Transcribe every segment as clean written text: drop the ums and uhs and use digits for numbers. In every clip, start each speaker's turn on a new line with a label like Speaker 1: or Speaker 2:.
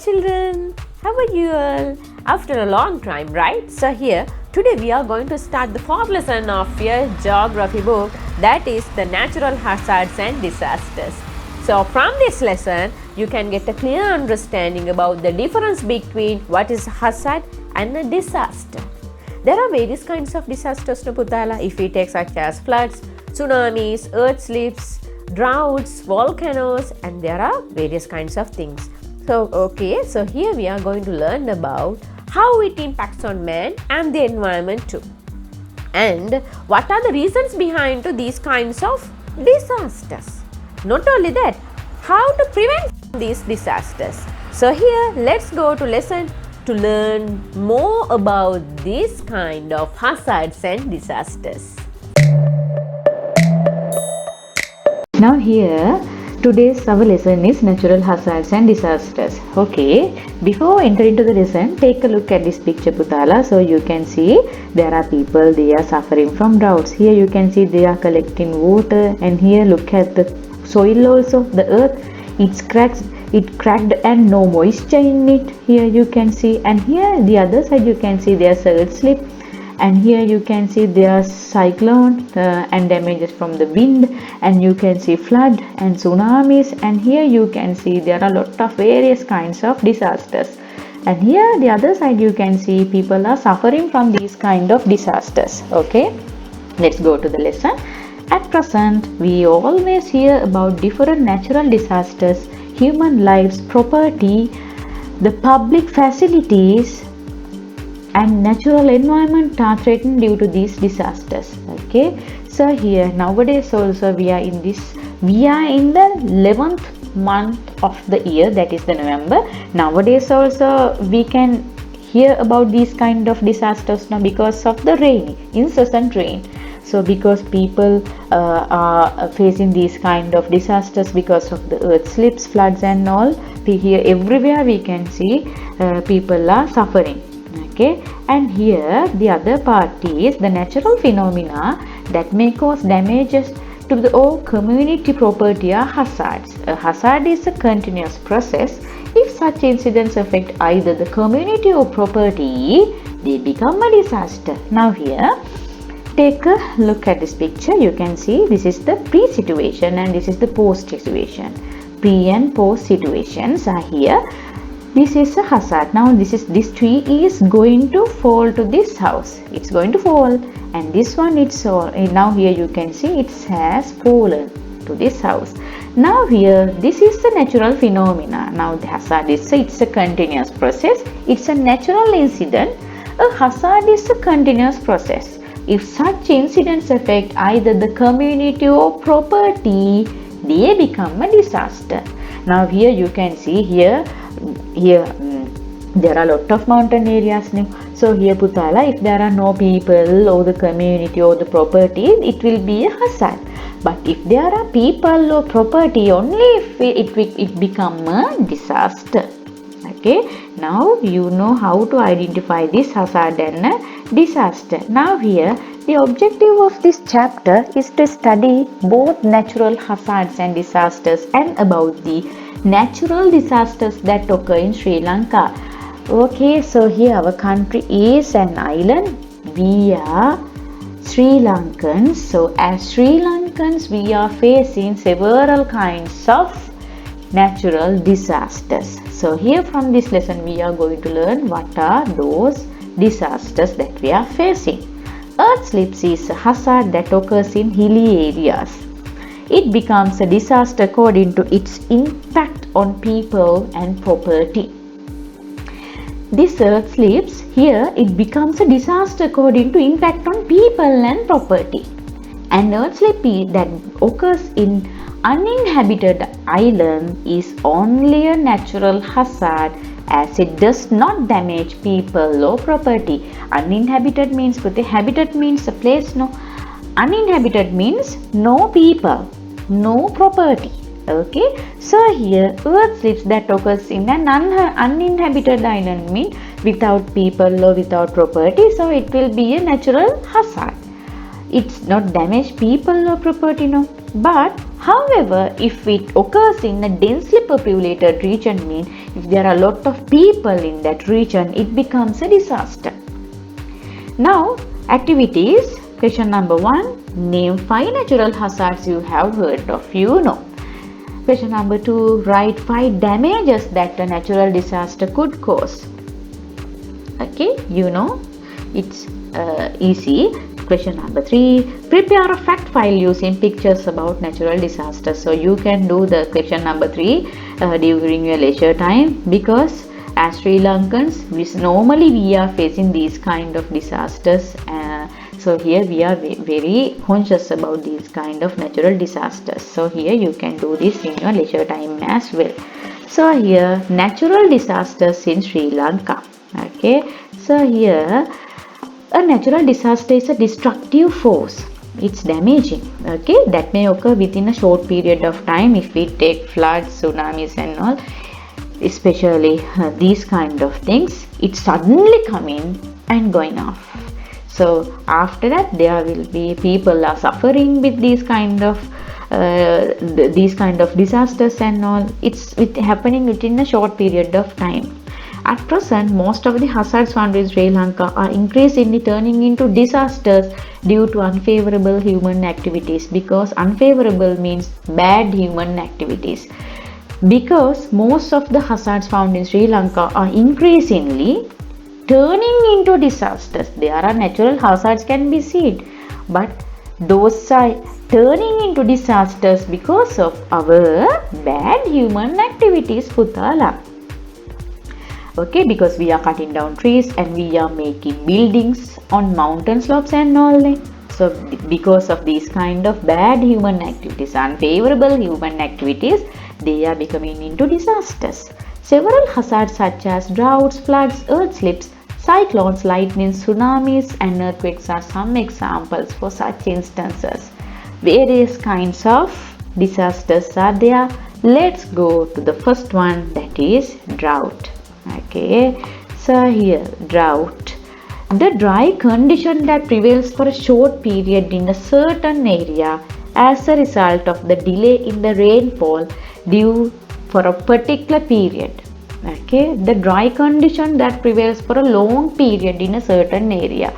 Speaker 1: children, how are you all? After a long time, right? So here, today we are going to start the fourth lesson of your geography book, that is the natural hazards and disasters. So from this lesson, you can get a clear understanding about the difference between what is a hazard and a disaster. There are various kinds of disasters to Putala if we take such as floods, tsunamis, earth slips, droughts, volcanoes, and there are various kinds of things. So here we are going to learn about how it impacts on man and the environment too. And what are the reasons behind to these kinds of disasters? Not only that, how to prevent these disasters. So here let's go to lesson to learn more about this kind of hazards and disasters.
Speaker 2: Now here, today's our lesson is natural hazards and disasters. Okay, before entering into the lesson, take a look at this picture Putala. So you can see there are people, they are suffering from droughts. Here you can see they are collecting water, and here look at the soil also, the earth, it cracked and no moisture in it. Here you can see, and here the other side you can see there's earth slip, and here you can see there's cyclone and damages from the wind, and you can see flood and tsunamis, and here you can see there are a lot of various kinds of disasters, and here the other side you can see people are suffering from these kind of disasters. Okay, let's go to the lesson. At present, we always hear about different natural disasters, human lives, property, the public facilities, and natural environment are threatened due to these disasters. Okay, so here nowadays also we are in the 11th month of the year, that is the November. Nowadays also we can hear about these kind of disasters now because of the rain, incessant rain. So because people are facing these kind of disasters because of the earth slips, floods and all, here everywhere we can see people are suffering. Okay, and here the other part is the natural phenomena that may cause damages to the all community property are hazards. A hazard is a continuous process. If such incidents affect either the community or property, they become a disaster. Now here, take a look at this picture. You can see this is the pre-situation and this is the post-situation. Pre and post situations are here. This is a hazard. Now this tree is going to fall to this house. It's going to fall, and this one it's all. Now here you can see it has fallen to this house. Now here this is the natural phenomena. Now the hazard is it's a continuous process. It's a natural incident. A hazard is a continuous process. If such incidents affect either the community or property, they become a disaster. Now here you can see here there are a lot of mountain areas now. So here Putala, if there are no people or the community or the property, it will be a hazard. But if there are people or property, only if it become a disaster. Okay, now you know how to identify this hazard and a disaster. Now here the objective of this chapter is to study both natural hazards and disasters and about the natural disasters that occur in Sri Lanka. Okay, so here our country is an island. We are Sri Lankans. So as Sri Lankans, we are facing several kinds of natural disasters. So here from this lesson we are going to learn what are those disasters that we are facing. Earth slips is a hazard that occurs in hilly areas. It becomes a disaster according to its impact on people and property. This earth slips, here it becomes a disaster according to impact on people and property. An earth slip that occurs in uninhabited island is only a natural hazard as it does not damage people or property. Uninhabited means, habitat means a place, no. Uninhabited means no people, no property. Okay, so here earth slips that occurs in an uninhabited island mean without people or without property, so it will be a natural hazard. It's not damage people or property, no. But However, if it occurs in a densely populated region, means if there are a lot of people in that region, it becomes a disaster. Now, activities. Question number 1. Name 5 natural hazards you have heard of. You know. Question number 2. Write 5 damages that a natural disaster could cause. Okay, you know, it's easy. Question number 3. Prepare a fact file using pictures about natural disasters. So you can do the question number 3 during your leisure time, because as Sri Lankans, normally we are facing these kind of disasters. So here we are very conscious about these kind of natural disasters. So here you can do this in your leisure time as well. So here natural disasters in Sri Lanka. Okay, so here a natural disaster is a destructive force. It's damaging. Okay, that may occur within a short period of time. If we take floods, tsunamis and all, especially these kind of things, it's suddenly coming and going off. So after that, there will be people are suffering with these kind of disasters and all. It's happening within a short period of time. At present, most of the hazards found in Sri Lanka are increasingly turning into disasters due to unfavorable human activities, because unfavorable means bad human activities. Because most of the hazards found in Sri Lanka are increasingly turning into disasters. There are natural hazards can be seen, but those are turning into disasters because of our bad human activities, Putala. Okay, because we are cutting down trees and we are making buildings on mountain slopes and all. So because of these kind of bad human activities, unfavorable human activities, they are becoming into disasters. Several hazards such as droughts, floods, earth slips, cyclones, lightnings, tsunamis and earthquakes are some examples for such instances. Various kinds of disasters are there. Let's go to the first one, that is drought. Okay, so here drought. The dry condition that prevails for a short period in a certain area as a result of the delay in the rainfall due for a particular period. Okay, the dry condition that prevails for a long period in a certain area.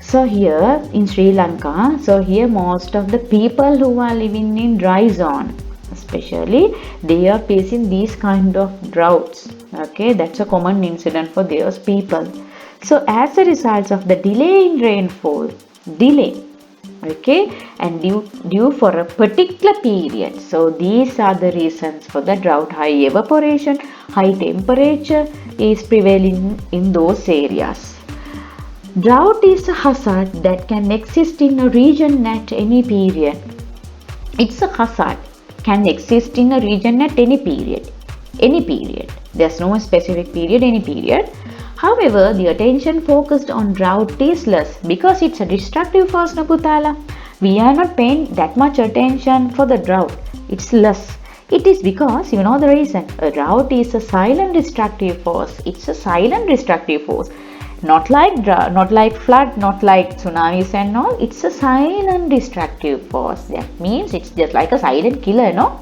Speaker 2: So here in Sri Lanka, so here most of the people who are living in dry zone, especially, they are facing these kind of droughts. Okay, that's a common incident for those people. So as a result of the delay in rainfall, okay, and due for a particular period. So these are the reasons for the drought. High evaporation, high temperature is prevailing in those areas. Drought is a hazard that can exist in a region at any period. It's a hazard can exist in a region at any period. Any period. There's no specific period, any period. However, the attention focused on drought is less because it's a destructive force, Naputala. We are not paying that much attention for the drought. It's less. It is because, you know the reason. A drought is a silent destructive force. It's a silent destructive force. Not like drought, not like flood, not like tsunamis and all. It's a silent destructive force. That means it's just like a silent killer, no?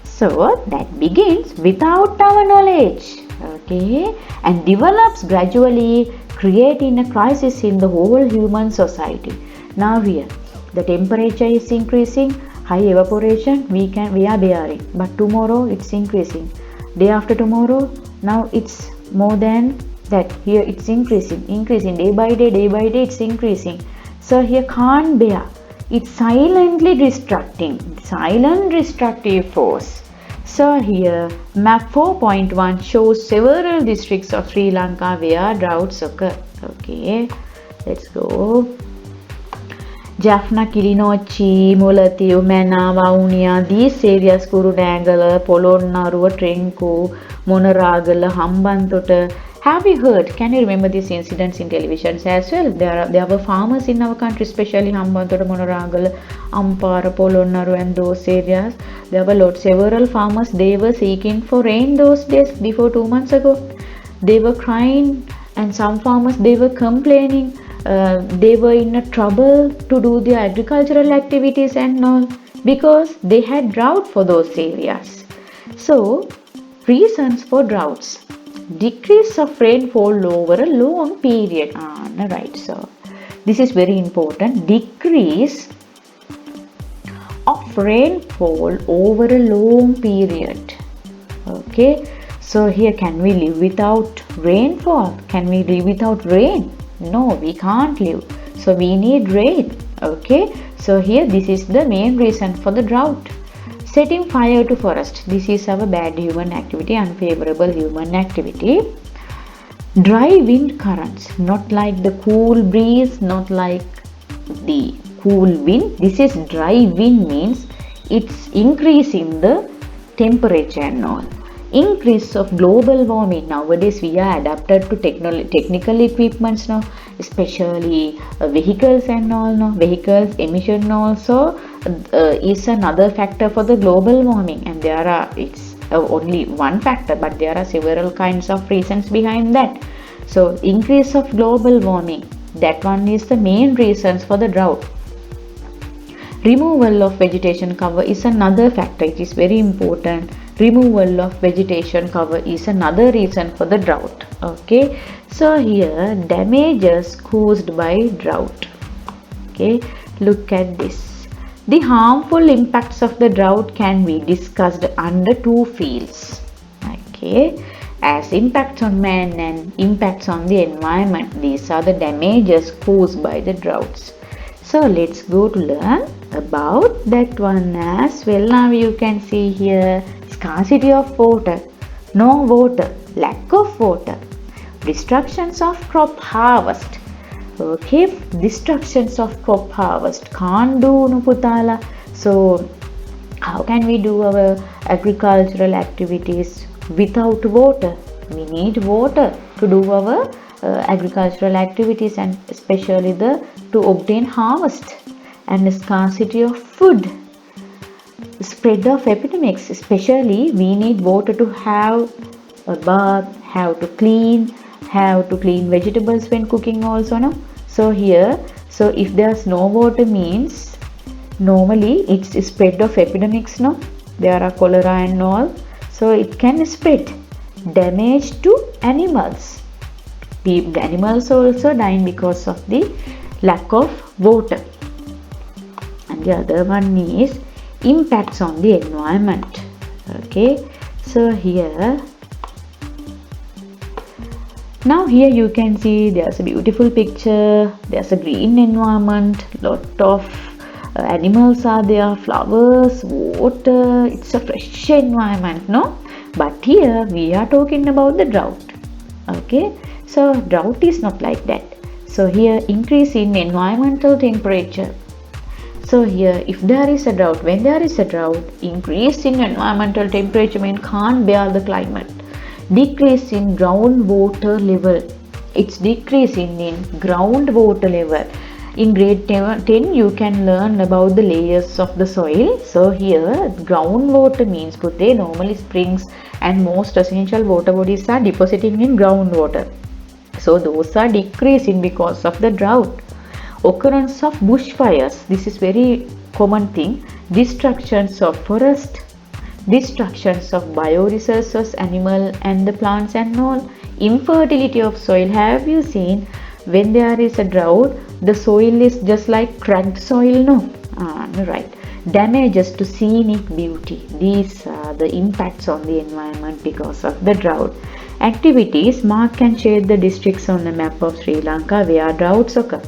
Speaker 2: So that begins without our knowledge, okay, and develops gradually, creating a crisis in the whole human society. Now here, the temperature is increasing, high evaporation we are bearing, but tomorrow it's increasing. Day after tomorrow, now it's more than that. Here it's increasing day by day it's increasing. So here can't bear. It's silently destructing, silent destructive force. So here map 4.1 shows several districts of Sri Lanka where droughts occur. Okay, let's go. Jaffna, Kilinochchi, Mullaitivu, Mena, Vavuniya, these areas, Kurunegala, Polonnaruwa, Trenku, Monaragala, Hambantota. Have you heard? Can you remember these incidents in televisions as well? There were farmers in our country, especially Hambantota, Monaragala, Ampara, Polonnaruwa and those areas. There were several farmers, they were seeking for rain those days before 2 months ago. They were crying, and some farmers, they were complaining. They were in a trouble to do their agricultural activities and all. because they had drought for those areas. So, reasons for droughts: decrease of rainfall over a long period. Right, so this is very important. Decrease of rainfall over a long period. Okay, so here, can we live without rainfall? Can we live without rain? No, we can't live. So we need rain. Okay, so here this is the main reason for the drought. Setting fire to forest. This is our bad human activity, unfavorable human activity. Dry wind currents, not like the cool breeze, not like the cool wind. This is dry wind, means it's increasing the temperature and all. Increase of global warming. Nowadays we are adapted to technical equipments now, especially vehicles and all now. Vehicles emission also is another factor for the global warming, and there are, it's only one factor, but there are several kinds of reasons behind that. So increase of global warming, that one is the main reasons for the drought. Removal of vegetation cover is another factor. It is very important. Removal of vegetation cover is another reason for the drought. Okay, so here, damages caused by drought. Okay, look at this. The harmful impacts of the drought can be discussed under two fields. Okay, as impacts on man and impacts on the environment. These are the damages caused by the droughts. So let's go to learn about that one as well. Now you can see here, scarcity of water, no water, lack of water, destructions of crop harvest. Okay, destructions of crop harvest, can't do no putala. So how can we do our agricultural activities without water? We need water to do our agricultural activities, and especially to obtain harvest. And the scarcity of food, spread of epidemics, especially we need water to have a bath, have to clean vegetables when cooking also, no? So here, so if there's no water, means normally it's a spread of epidemics, no? There are cholera and all, so it can spread. Damage to animals, the animals also dying because of the lack of water. And the other one is impacts on the environment. Okay, so here, now here you can see there's a beautiful picture, there's a green environment, lot of animals are there, flowers, water, it's a fresh environment, no? But here we are talking about the drought. Okay, so drought is not like that. So here, increase in environmental temperature. So here, if there is a drought, when there is a drought, increase in environmental temperature means can't bear the climate. Decrease in groundwater level, it's decreasing in groundwater level. In grade 10 you can learn about the layers of the soil. So here, groundwater means Pute, normally springs and most essential water bodies are depositing in groundwater. So those are decreasing because of the drought. Occurrence of bushfires, this is very common thing. Destructions of forest, destructions of bioresources, animal and the plants and all. Infertility of soil, have you seen when there is a drought, the soil is just like cracked soil, no? Right. Damages to scenic beauty, these are the impacts on the environment because of the drought. Activities, mark and shade the districts on the map of Sri Lanka where droughts occur.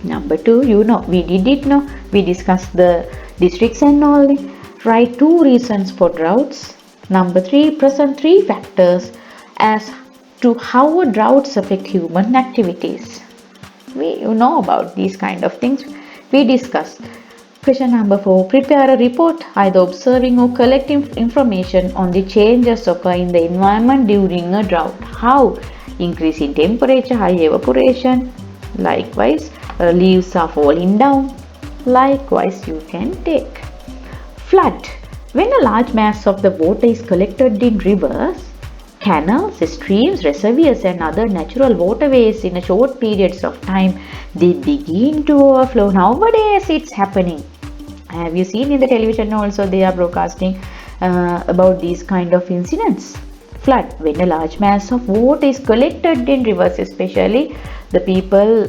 Speaker 2: Number 2, you know, we did it, no? We discussed the districts and all. Write 2 reasons for droughts. Number 3, present 3 factors as to how droughts affect human activities. You know about these kind of things we discussed. Question number 4, prepare a report either observing or collecting information on the changes occur in the environment during a drought. How? Increase in temperature, high evaporation. Likewise, leaves are falling down. Likewise, you can take. Flood. When a large mass of the water is collected in rivers, canals, streams, reservoirs and other natural waterways in a short periods of time, they begin to overflow. Nowadays it's happening. Have you seen in the television also they are broadcasting about these kind of incidents? Flood, when a large mass of water is collected in rivers, especially the people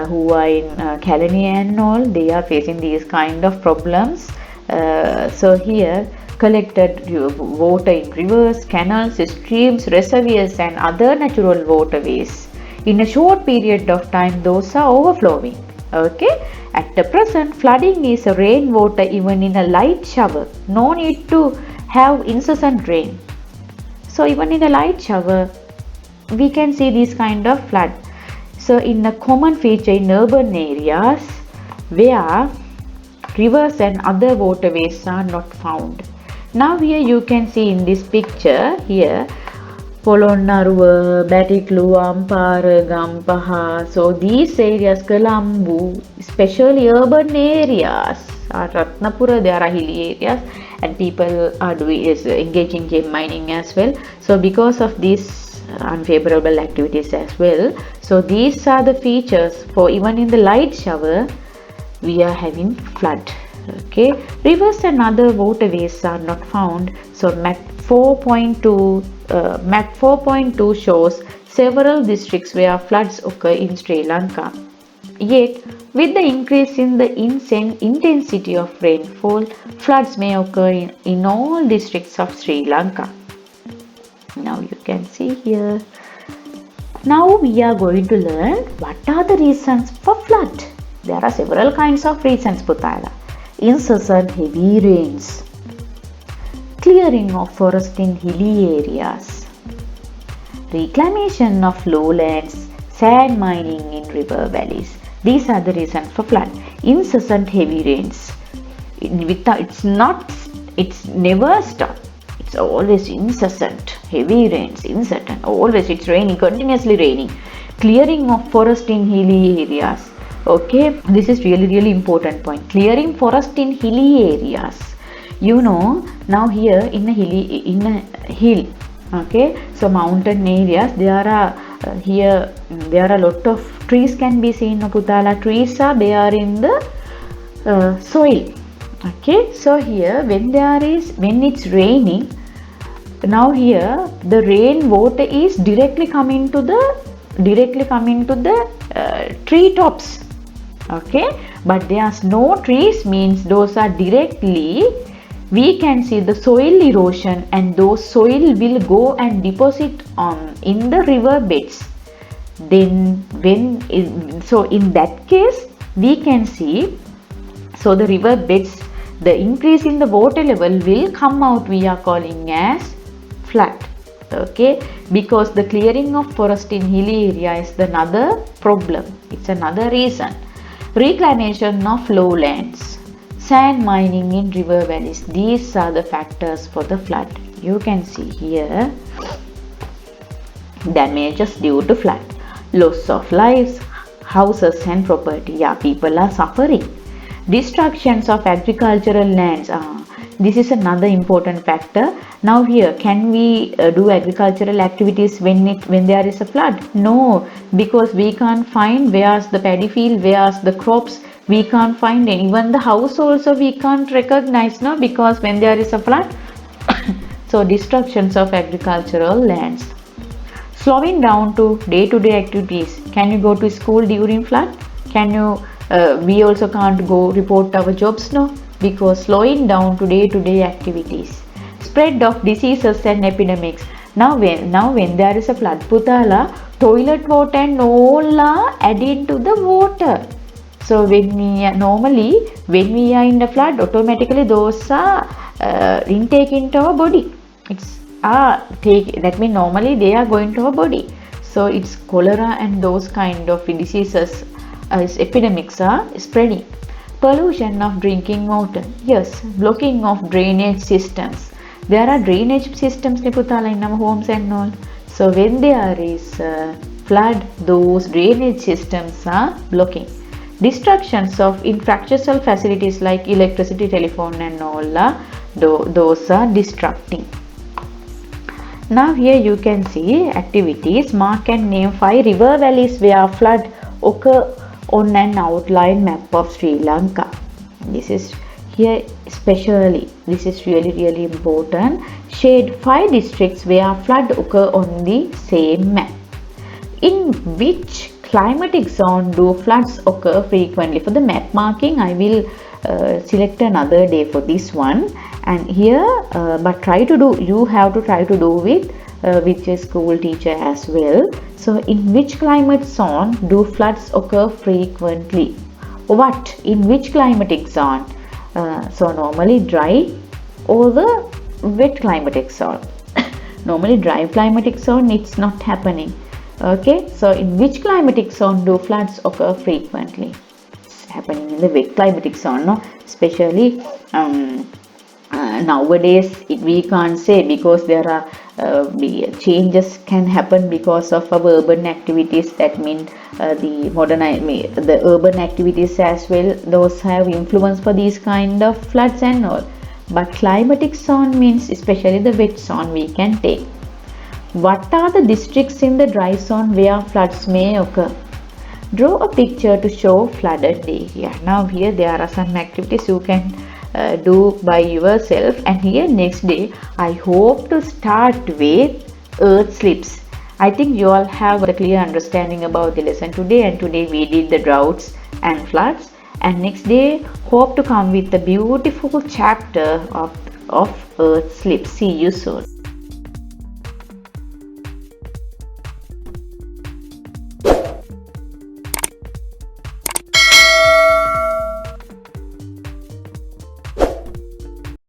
Speaker 2: who are in California and all, they are facing these kind of problems. So here, collected water in rivers, canals, streams, reservoirs and other natural waterways. In a short period of time, those are overflowing. Okay, at the present, flooding is rainwater even in a light shower. No need to have incessant rain. So even in a light shower, we can see this kind of flood. So in a common feature in urban areas where rivers and other waterways are not found. Now here you can see in this picture here, Polonnaruwa, Batiklu, Ampara, Gampaha. So these areas, Colombo, especially urban areas, are Ratnapura, there are hilly areas and people are engaging gem mining as well. So because of these unfavorable activities as well, so these are the features for even in the light shower we are having flood. Okay, rivers and other waterways are not found. So map 4.2 shows several districts where floods occur in Sri Lanka. Yet with the increase in the intensity of rainfall, floods may occur in all districts of Sri Lanka. Now you can see here. Now we are going to learn what are the reasons for flood. There are several kinds of reasons, Putala. Incessant heavy rains, clearing of forest in hilly areas, reclamation of lowlands, sand mining in river valleys. These are the reasons for flood. Incessant heavy rains. It's never stop. It's always incessant. Heavy rains, incessant. Always it's raining, continuously raining. Clearing of forest in hilly areas. Okay, this is really important point. Clearing forest in hilly areas. You know, now here in a hill. Okay, so mountain areas there are there are a lot of trees can be seen. Putala, trees are there in the soil. Okay, so here when it's raining, now here the rain water is directly coming to the tree tops. Okay, but there's no trees, means those are directly, we can see the soil erosion and those soil will go and deposit in the river beds. Then so in that case we can see, so the river beds, the increase in the water level will come out, we are calling as flood. Okay, because the clearing of forest in hilly area is another problem. It's another reason. Reclamation of lowlands, sand mining in river valleys. These are the factors for the flood. You can see here damages due to flood, loss of lives, houses and property. Yeah, people are suffering. Destructions of agricultural lands. This is another important factor. Now here, can we do agricultural activities when there is a flood? No, because we can't find where's the paddy field, where's the crops. We can't find any. Even the house also we can't recognize, no, because when there is a flood. So destructions of agricultural lands. Slowing down to day-to-day activities. Can you go to school during flood? Can you? We also can't go report our jobs, no, because slowing down to day-to-day activities. Spread of diseases and epidemics. Now when there is a flood, Putala, toilet water and all are added to the water. So when we are in the flood, automatically those are intake into our body. That means normally they are going to our body. So it's cholera and those kind of diseases, epidemics are spreading. Pollution of drinking water. Yes, blocking of drainage systems. There are drainage systems in our homes and all. So when there is flood, those drainage systems are blocking. Destructions of infrastructural facilities like electricity, telephone and all, those are destructing. Now here you can see activities. Mark and name 5 river valleys where flood occur on an outline map of Sri Lanka. This is here especially, this is really important. Shade 5 districts where flood occur on the same map. In which climatic zone do floods occur frequently? For the map marking, I will select another day for this one. And here, but you have to try to do with your school teacher as well. So, in which climate zone do floods occur frequently? What? In which climatic zone? So, normally dry or the wet climatic zone. Normally, dry climatic zone, it's not happening. Okay, so in which climatic zone do floods occur frequently? It's happening in the wet climatic zone, no? Especially nowadays we can't say, because there are changes can happen because of our urban activities. That means the urban activities as well, those have influence for these kind of floods and all. But climatic zone means especially the wet zone we can take. What are the districts in the dry zone where floods may occur? Draw a picture to show flooded area. Now here there are some activities you can do by yourself, and here next day I hope to start with earth slips. I think you all have a clear understanding about the lesson today, and today we did the droughts and floods, and next day hope to come with a beautiful chapter of earth slips. See you soon.